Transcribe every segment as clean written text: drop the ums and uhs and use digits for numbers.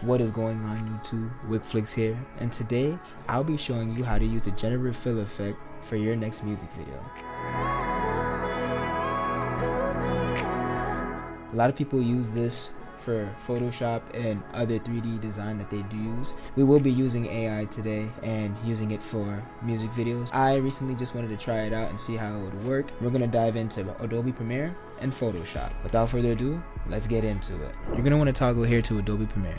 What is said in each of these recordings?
What is going on YouTube? WickFlicks here, and today I'll be showing you how to use the generative fill effect for your next music video. A lot of people use this for Photoshop and other 3D design that they do use. We will be using AI today and using it for music videos. I recently just wanted to try it out and see how it would work. We're gonna dive into Adobe Premiere and Photoshop. Without further ado, let's get into it. You're gonna want to toggle here to Adobe Premiere.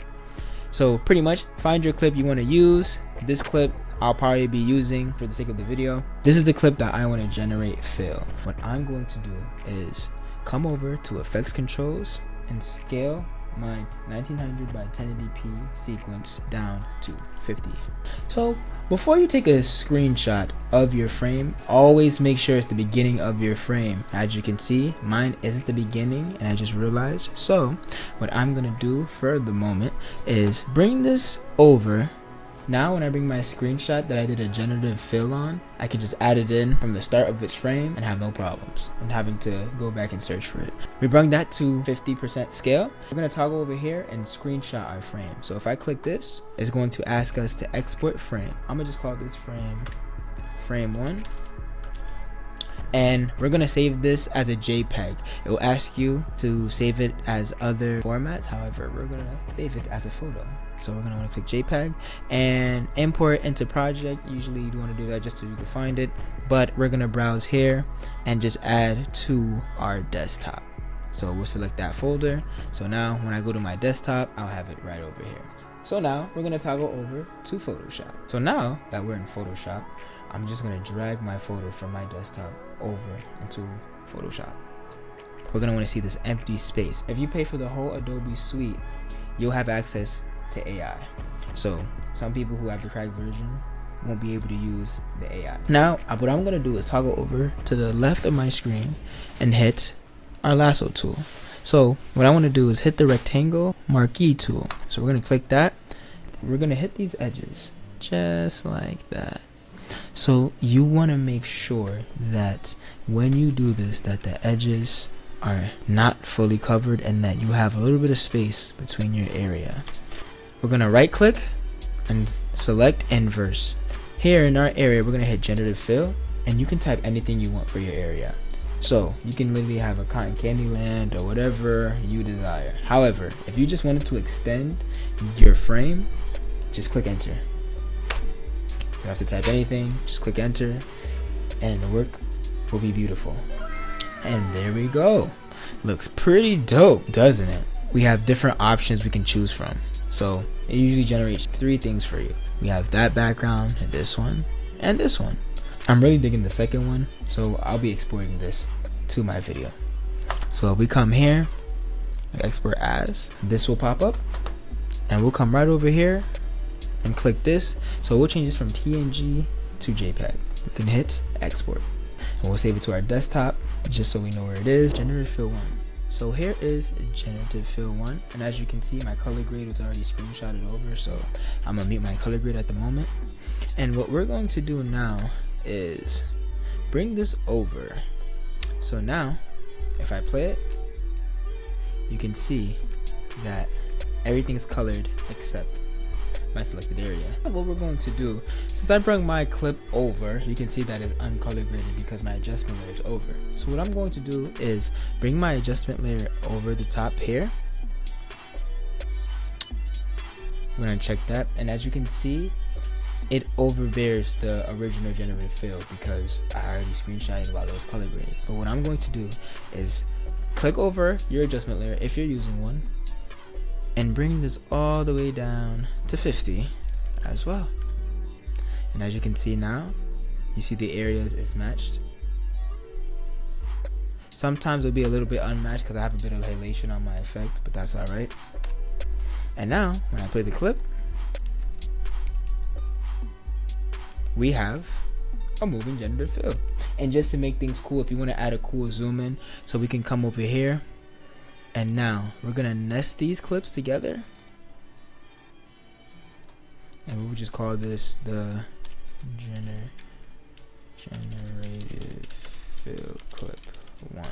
So pretty much find your clip you want to use. This clip I'll probably be using for the sake of the video. This is the clip that I want to generate fill. What I'm going to do is come over to Effects Controls and scale my 1900 by 1080p sequence down to 50. So before you take a screenshot of your frame, always make sure it's the beginning of your frame. As you can see, mine isn't the beginning, and I just realized. So what I'm gonna do for the moment is bring this over. Now when I bring my screenshot that I did a generative fill on, I can just add it in from the start of its frame and have no problems and having to go back and search for it. We bring that to 50% scale. We're going to toggle over here and screenshot our frame. So if I click this, it's going to ask us to export frame. I'm going to just call this frame 1. And we're gonna save this as a JPEG. It will ask you to save it as other formats. However, we're gonna save it as a photo. So we're gonna wanna click JPEG and import into project. Usually you wanna do that just so you can find it, but we're gonna browse here and just add to our desktop. So we'll select that folder. So now when I go to my desktop, I'll have it right over here. So now we're gonna toggle over to Photoshop. So now that we're in Photoshop, I'm just gonna drag my photo from my desktop over into Photoshop. We're gonna wanna see this empty space. If you pay for the whole Adobe suite, you'll have access to AI. So some people who have the cracked version won't be able to use the AI. Now, what I'm gonna do is toggle over to the left of my screen and hit our lasso tool. So what I wanna do is hit the rectangle marquee tool. So we're gonna click that. We're gonna hit these edges just like that. So you want to make sure that when you do this, that the edges are not fully covered and that you have a little bit of space between your area. We're going to right click and select inverse. Here in our area, we're going to hit generative fill, and you can type anything you want for your area. So you can literally have a cotton candy land or whatever you desire. However, if you just wanted to extend your frame, just click enter. You don't have to type anything, just click enter and the work will be beautiful. And there we go. Looks pretty dope, doesn't it? We have different options we can choose from. So it usually generates 3 things for you. We have that background, this one, and this one. I'm really digging the second one, so I'll be exporting this to my video. So if we come here, export as, this will pop up, and we'll come right over here and click this. So we'll change this from PNG to JPEG. We can hit export and we'll save it to our desktop just so we know where it is. Generative Fill 1. So here is Generative Fill 1, and as you can see, my color grade was already screenshotted over, so I'm gonna mute my color grade at the moment. And what we're going to do now is bring this over. So now if I play it, you can see that everything's colored except my selected area. What we're going to do, since I brought my clip over, you can see that it's uncolor graded because my adjustment layer is over. So what I'm going to do is bring my adjustment layer over the top here. We're gonna check that, and as you can see, it overbears the original generative fill because I already screenshotted while it was color graded. But what I'm going to do is click over your adjustment layer if you're using one, and bring this all the way down to 50 as well. And as you can see now, you see the areas is matched. Sometimes it'll be a little bit unmatched because I have a bit of halation on my effect, but that's all right. And now when I play the clip, we have a moving generative fill. And just to make things cool, if you want to add a cool zoom in, so we can come over here. And now we're gonna nest these clips together, and we will just call this the generative fill clip 1.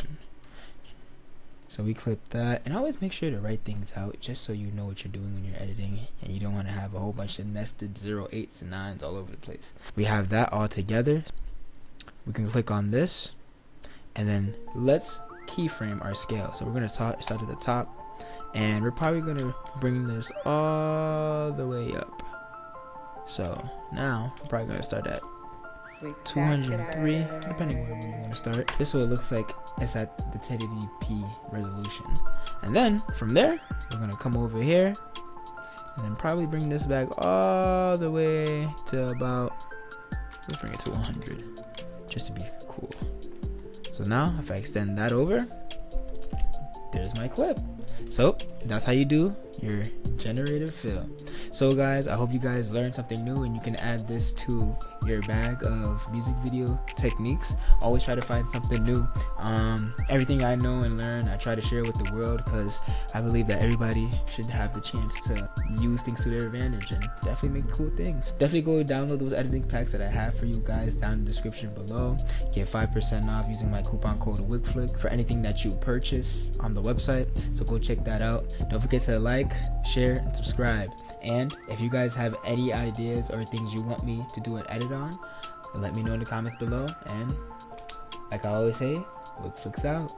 So we clip that, and always make sure to write things out just so you know what you're doing when you're editing, and you don't want to have a whole bunch of nested 0, 8s and 9s all over the place. We have that all together. We can click on this, and then let's keyframe our scale. So we're going to start at the top, and we're probably going to bring this all the way up. So now I'm probably going to start at 203, depending on where you want to start. This is what it looks like. It's at the 1080p resolution. And then from there, we're going to come over here and then probably bring this back all the way to about, let's bring it to 100 just to be cool. So now if I extend that over, there's my clip. So that's how you do your generative fill. So guys, I hope you guys learned something new and you can add this to your bag of music video techniques. Always try to find something new. Everything I know and learn, I try to share with the world, because I believe that everybody should have the chance to use things to their advantage and definitely make cool things. Definitely go download those editing packs that I have for you guys down in the description below. Get 5% off using my coupon code WickFlicks for anything that you purchase on the website. So go check that out. Don't forget to like, share, and subscribe. And if you guys have any ideas or things you want me to do an edit on, let me know in the comments below. And like I always say, WickFlicks out.